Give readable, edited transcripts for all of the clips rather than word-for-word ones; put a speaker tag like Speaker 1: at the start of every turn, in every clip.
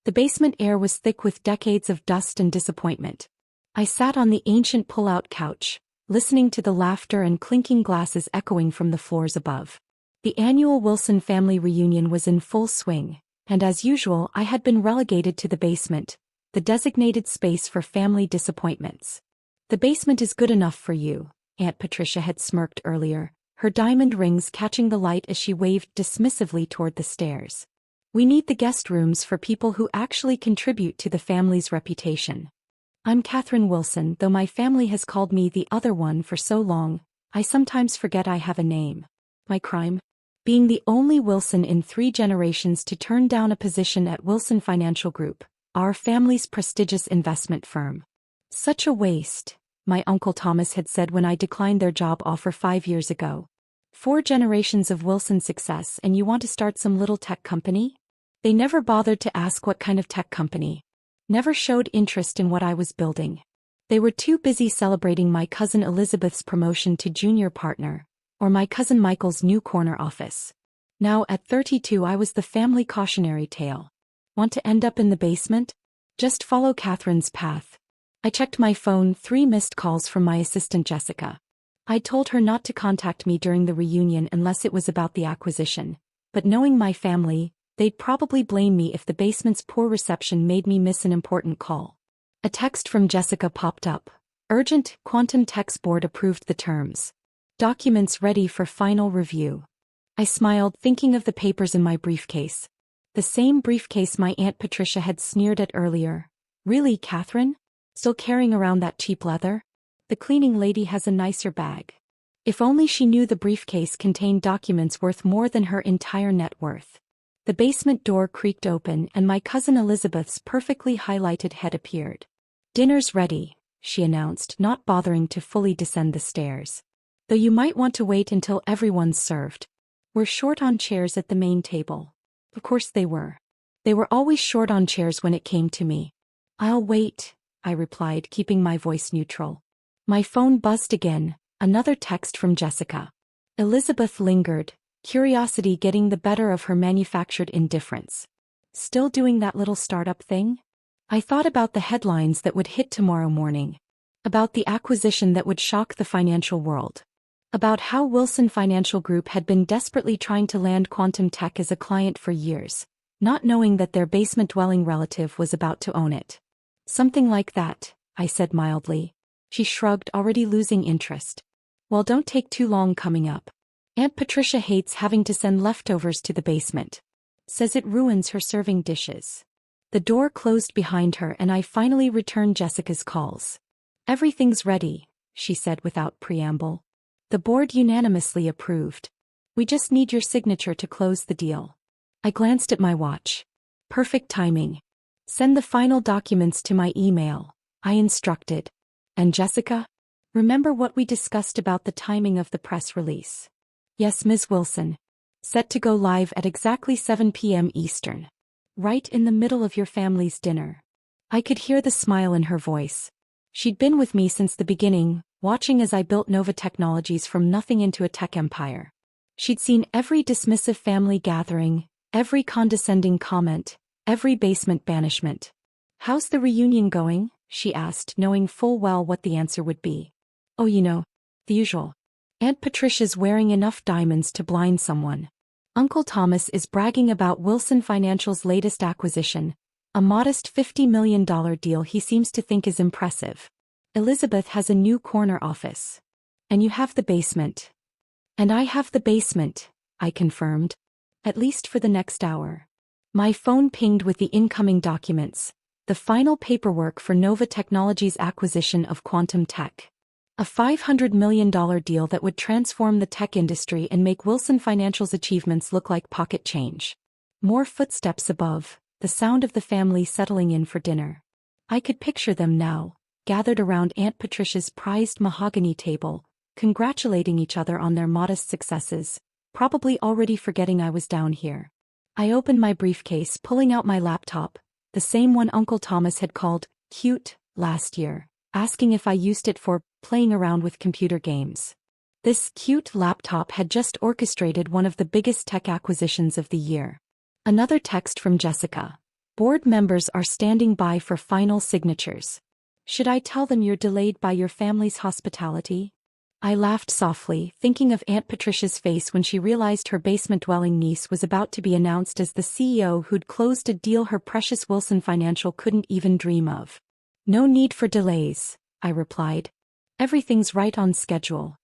Speaker 1: The basement air was thick with decades of dust and disappointment. I sat on the ancient pull-out couch, listening to the laughter and clinking glasses echoing from the floors above. The annual Wilson family reunion was in full swing, and as usual I had been relegated to the basement, the designated space for family disappointments. "The basement is good enough for you," Aunt Patricia had smirked earlier, her diamond rings catching the light as she waved dismissively toward the stairs. "We need the guest rooms for people who actually contribute to the family's reputation." I'm Katherine Wilson. Though my family has called me the other one for so long, I sometimes forget I have a name. My crime? Being the only Wilson in 3 generations to turn down a position at Wilson Financial Group, our family's prestigious investment firm. "Such a waste," my Uncle Thomas had said when I declined their job offer 5 years ago. "4 generations of Wilson success and you want to start some little tech company?" They never bothered to ask what kind of tech company. Never showed interest in what I was building. They were too busy celebrating my cousin Elizabeth's promotion to junior partner, or my cousin Michael's new corner office. Now at 32 I was the family cautionary tale. Want to end up in the basement? Just follow Catherine's path. I checked my phone, 3 missed calls from my assistant Jessica. I'd told her not to contact me during the reunion unless it was about the acquisition, but knowing my family, they'd probably blame me if the basement's poor reception made me miss an important call. A text from Jessica popped up. "Urgent, Quantum Tech's board approved the terms. Documents ready for final review." I smiled, thinking of the papers in my briefcase. The same briefcase my Aunt Patricia had sneered at earlier. "Really, Katherine? Still carrying around that cheap leather? The cleaning lady has a nicer bag." If only she knew the briefcase contained documents worth more than her entire net worth. The basement door creaked open and my cousin Elizabeth's perfectly highlighted head appeared. "Dinner's ready," she announced, not bothering to fully descend the stairs. "Though you might want to wait until everyone's served. We're short on chairs at the main table." Of course they were. They were always short on chairs when it came to me. "I'll wait," I replied, keeping my voice neutral. My phone buzzed again, another text from Jessica. Elizabeth lingered, curiosity getting the better of her manufactured indifference. "Still doing that little startup thing?" I thought about the headlines that would hit tomorrow morning. About the acquisition that would shock the financial world. About how Wilson Financial Group had been desperately trying to land Quantum Tech as a client for years, not knowing that their basement-dwelling relative was about to own it. "Something like that," I said mildly. She shrugged, already losing interest. "Well, don't take too long coming up. Aunt Patricia hates having to send leftovers to the basement. Says it ruins her serving dishes." The door closed behind her and I finally returned Jessica's calls. "Everything's ready," she said without preamble. "The board unanimously approved. We just need your signature to close the deal." I glanced at my watch. Perfect timing. "Send the final documents to my email," I instructed. "And Jessica? Remember what we discussed about the timing of the press release?" "Yes, Ms. Wilson. Set to go live at exactly 7 p.m. Eastern. Right in the middle of your family's dinner." I could hear the smile in her voice. She'd been with me since the beginning, watching as I built Nova Technologies from nothing into a tech empire. She'd seen every dismissive family gathering, every condescending comment, every basement banishment. "How's the reunion going?" she asked, knowing full well what the answer would be. "Oh, the usual. Aunt Patricia's wearing enough diamonds to blind someone. Uncle Thomas is bragging about Wilson Financial's latest acquisition, a modest $50 million deal he seems to think is impressive. Elizabeth has a new corner office. And you have the basement." "And I have the basement," I confirmed. "At least for the next hour." My phone pinged with the incoming documents, the final paperwork for Nova Technologies' acquisition of Quantum Tech. A $500 million deal that would transform the tech industry and make Wilson Financial's achievements look like pocket change. More footsteps above, the sound of the family settling in for dinner. I could picture them now, gathered around Aunt Patricia's prized mahogany table, congratulating each other on their modest successes, probably already forgetting I was down here. I opened my briefcase, pulling out my laptop, the same one Uncle Thomas had called cute last year, asking if I used it for playing around with computer games. This cute laptop had just orchestrated one of the biggest tech acquisitions of the year. Another text from Jessica. Board members are standing by for final signatures. Should I tell them you're delayed by your family's hospitality? I laughed softly, thinking of Aunt Patricia's face when she realized her basement-dwelling niece was about to be announced as the CEO who'd closed a deal her precious Wilson Financial couldn't even dream of. No need for delays, I replied. Everything's right on schedule.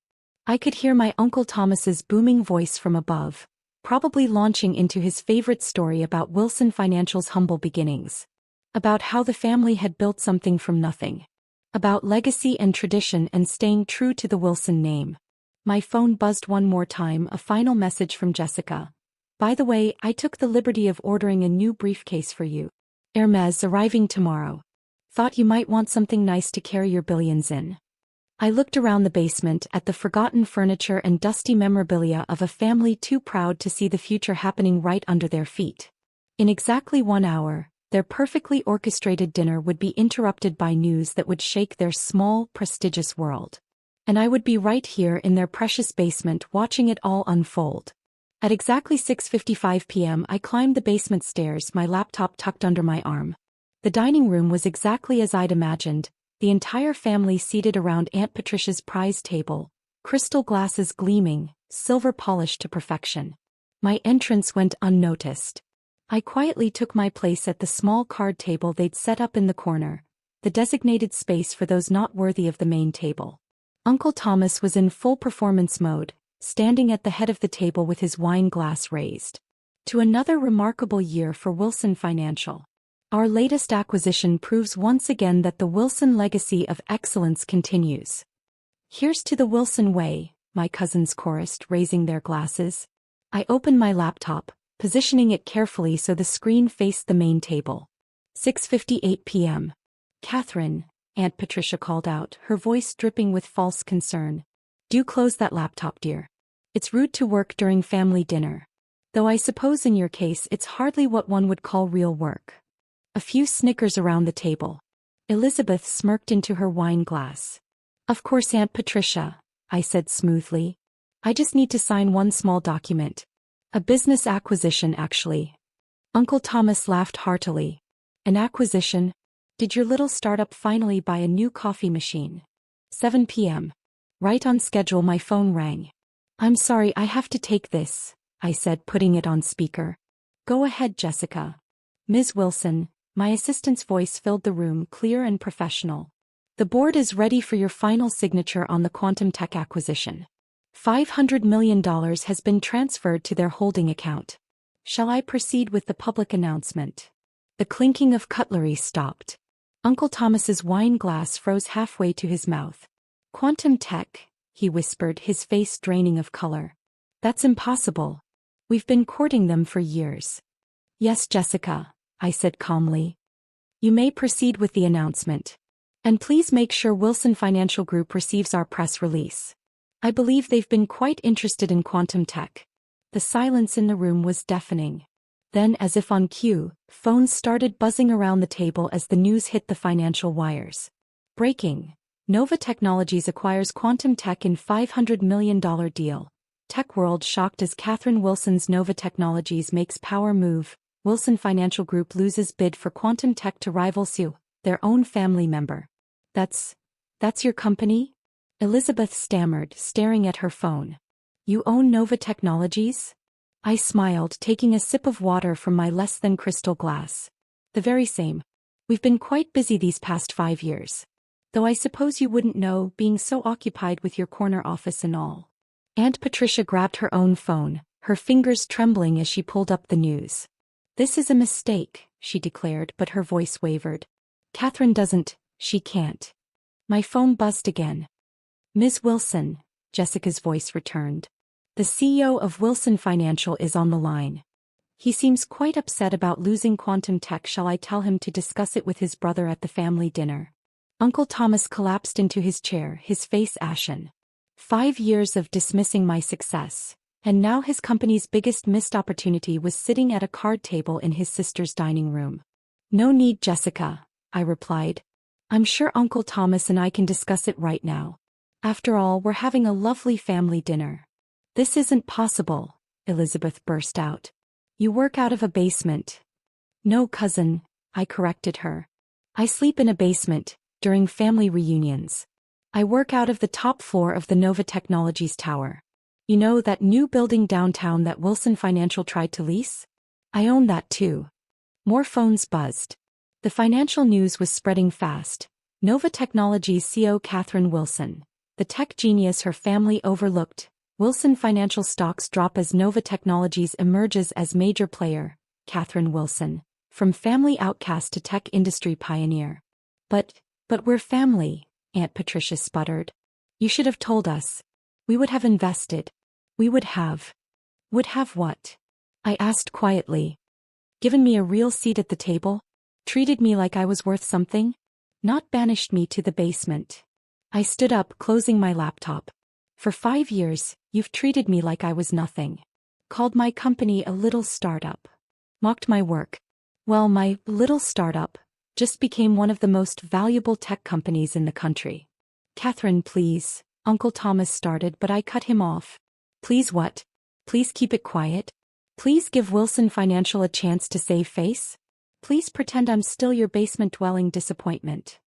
Speaker 1: I could hear my Uncle Thomas's booming voice from above, probably launching into his favorite story about Wilson Financial's humble beginnings. About how the family had built something from nothing. About legacy and tradition and staying true to the Wilson name. My phone buzzed one more time, a final message from Jessica. By the way, I took the liberty of ordering a new briefcase for you. Hermes arriving tomorrow. Thought you might want something nice to carry your billions in. I looked around the basement at the forgotten furniture and dusty memorabilia of a family too proud to see the future happening right under their feet. In exactly 1 hour, their perfectly orchestrated dinner would be interrupted by news that would shake their small, prestigious world. And I would be right here in their precious basement watching it all unfold. At exactly 6:55 p.m. I climbed the basement stairs, my laptop tucked under my arm. The dining room was exactly as I'd imagined, the entire family seated around Aunt Patricia's prize table, crystal glasses gleaming, silver polished to perfection. My entrance went unnoticed. I quietly took my place at the small card table they'd set up in the corner, the designated space for those not worthy of the main table. Uncle Thomas was in full performance mode, standing at the head of the table with his wine glass raised. To another remarkable year for Wilson Financial. Our latest acquisition proves once again that the Wilson legacy of excellence continues. Here's to the Wilson way, my cousins chorused, raising their glasses. I opened my laptop, positioning it carefully so the screen faced the main table. 6:58 p.m. Katherine, Aunt Patricia called out, her voice dripping with false concern. Do close that laptop, dear. It's rude to work during family dinner. Though I suppose in your case it's hardly what one would call real work. A few snickers around the table. Elizabeth smirked into her wine glass. Of course, Aunt Patricia, I said smoothly. I just need to sign one small document. A business acquisition, actually. Uncle Thomas laughed heartily. An acquisition? Did your little startup finally buy a new coffee machine? 7 p.m. Right on schedule. My phone rang. I'm sorry, I have to take this, I said, putting it on speaker. Go ahead, Jessica. Ms. Wilson, my assistant's voice filled the room, clear and professional. The board is ready for your final signature on the quantum tech acquisition. $500 million has been transferred to their holding account. Shall I proceed with the public announcement? The clinking of cutlery stopped. Uncle Thomas's wine glass froze halfway to his mouth. Quantum tech, he whispered, his face draining of color. That's impossible. We've been courting them for years. Yes, Jessica, I said calmly. You may proceed with the announcement. And please make sure Wilson Financial Group receives our press release. I believe they've been quite interested in quantum tech. The silence in the room was deafening. Then, as if on cue, phones started buzzing around the table as the news hit the financial wires. Breaking. Nova Technologies acquires quantum tech in $500 million deal. Tech world shocked as Katherine Wilson's Nova Technologies makes power move. Wilson Financial Group loses bid for quantum tech to rival Sue, their own family member. That's your company? Elizabeth stammered, staring at her phone. You own Nova Technologies? I smiled, taking a sip of water from my less-than-crystal glass. The very same. We've been quite busy these past 5 years. Though I suppose you wouldn't know, being so occupied with your corner office and all. Aunt Patricia grabbed her own phone, her fingers trembling as she pulled up the news. This is a mistake, she declared, but her voice wavered. Katherine she can't. My phone buzzed again. Ms. Wilson, Jessica's voice returned. The CEO of Wilson Financial is on the line. He seems quite upset about losing quantum tech. Shall I tell him to discuss it with his brother at the family dinner? Uncle Thomas collapsed into his chair, his face ashen. 5 years of dismissing my success, and now his company's biggest missed opportunity was sitting at a card table in his sister's dining room. No need, Jessica, I replied. I'm sure Uncle Thomas and I can discuss it right now. After all, we're having a lovely family dinner. This isn't possible, Elizabeth burst out. You work out of a basement. No, cousin, I corrected her. I sleep in a basement, during family reunions. I work out of the top floor of the Nova Technologies tower. You know that new building downtown that Wilson Financial tried to lease? I own that too. More phones buzzed. The financial news was spreading fast. Nova Technologies CEO Katherine Wilson, the tech genius her family overlooked. Wilson Financial stocks drop as Nova Technologies emerges as major player. Katherine Wilson, from family outcast to tech industry pioneer. But we're family, Aunt Patricia sputtered. You should have told us. We would have invested. We would have. Would have what? I asked quietly. Given me a real seat at the table? Treated me like I was worth something? Not banished me to the basement. I stood up, closing my laptop. For 5 years, you've treated me like I was nothing. Called my company a little startup. Mocked my work. Well, my little startup just became one of the most valuable tech companies in the country. Katherine, please, Uncle Thomas started, but I cut him off. Please what? Please keep it quiet? Please give Wilson Financial a chance to save face? Please pretend I'm still your basement-dwelling disappointment.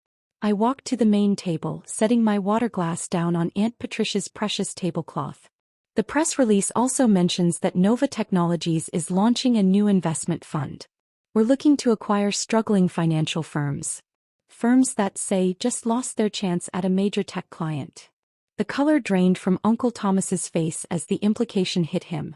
Speaker 1: I walked to the main table, setting my water glass down on Aunt Patricia's precious tablecloth. The press release also mentions that Nova Technologies is launching a new investment fund. We're looking to acquire struggling financial firms. Firms that, say, just lost their chance at a major tech client. The color drained from Uncle Thomas's face as the implication hit him.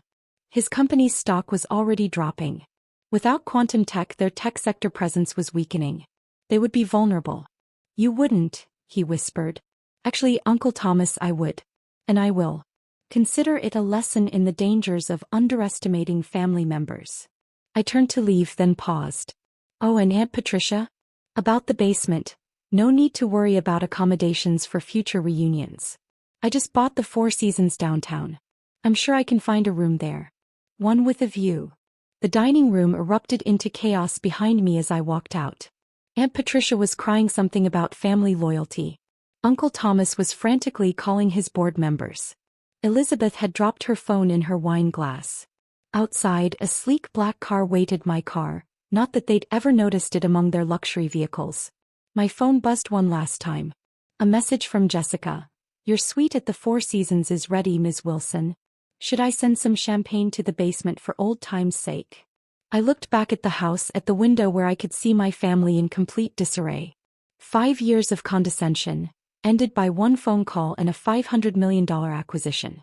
Speaker 1: His company's stock was already dropping. Without quantum tech, their tech sector presence was weakening. They would be vulnerable. You wouldn't, he whispered. Actually, Uncle Thomas, I would. And I will. Consider it a lesson in the dangers of underestimating family members. I turned to leave, then paused. Oh, and Aunt Patricia? About the basement. No need to worry about accommodations for future reunions. I just bought the Four Seasons downtown. I'm sure I can find a room there. One with a view. The dining room erupted into chaos behind me as I walked out. Aunt Patricia was crying something about family loyalty. Uncle Thomas was frantically calling his board members. Elizabeth had dropped her phone in her wine glass. Outside, a sleek black car waited my car, not that they'd ever noticed it among their luxury vehicles. My phone buzzed one last time. A message from Jessica. Your suite at the Four Seasons is ready, Ms. Wilson. Should I send some champagne to the basement for old time's sake? I looked back at the house, at the window where I could see my family in complete disarray. 5 years of condescension, ended by one phone call and a $500 million acquisition.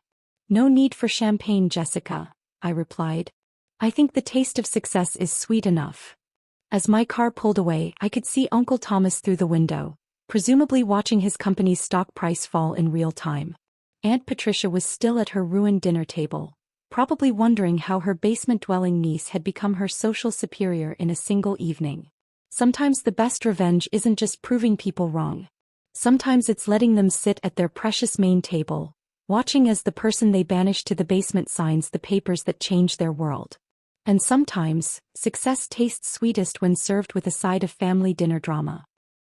Speaker 1: No need for champagne, Jessica, I replied. I think the taste of success is sweet enough. As my car pulled away, I could see Uncle Thomas through the window, presumably watching his company's stock price fall in real time. Aunt Patricia was still at her ruined dinner table, probably wondering how her basement-dwelling niece had become her social superior in a single evening. Sometimes the best revenge isn't just proving people wrong. Sometimes it's letting them sit at their precious main table, watching as the person they banished to the basement signs the papers that change their world. And sometimes, success tastes sweetest when served with a side of family dinner drama.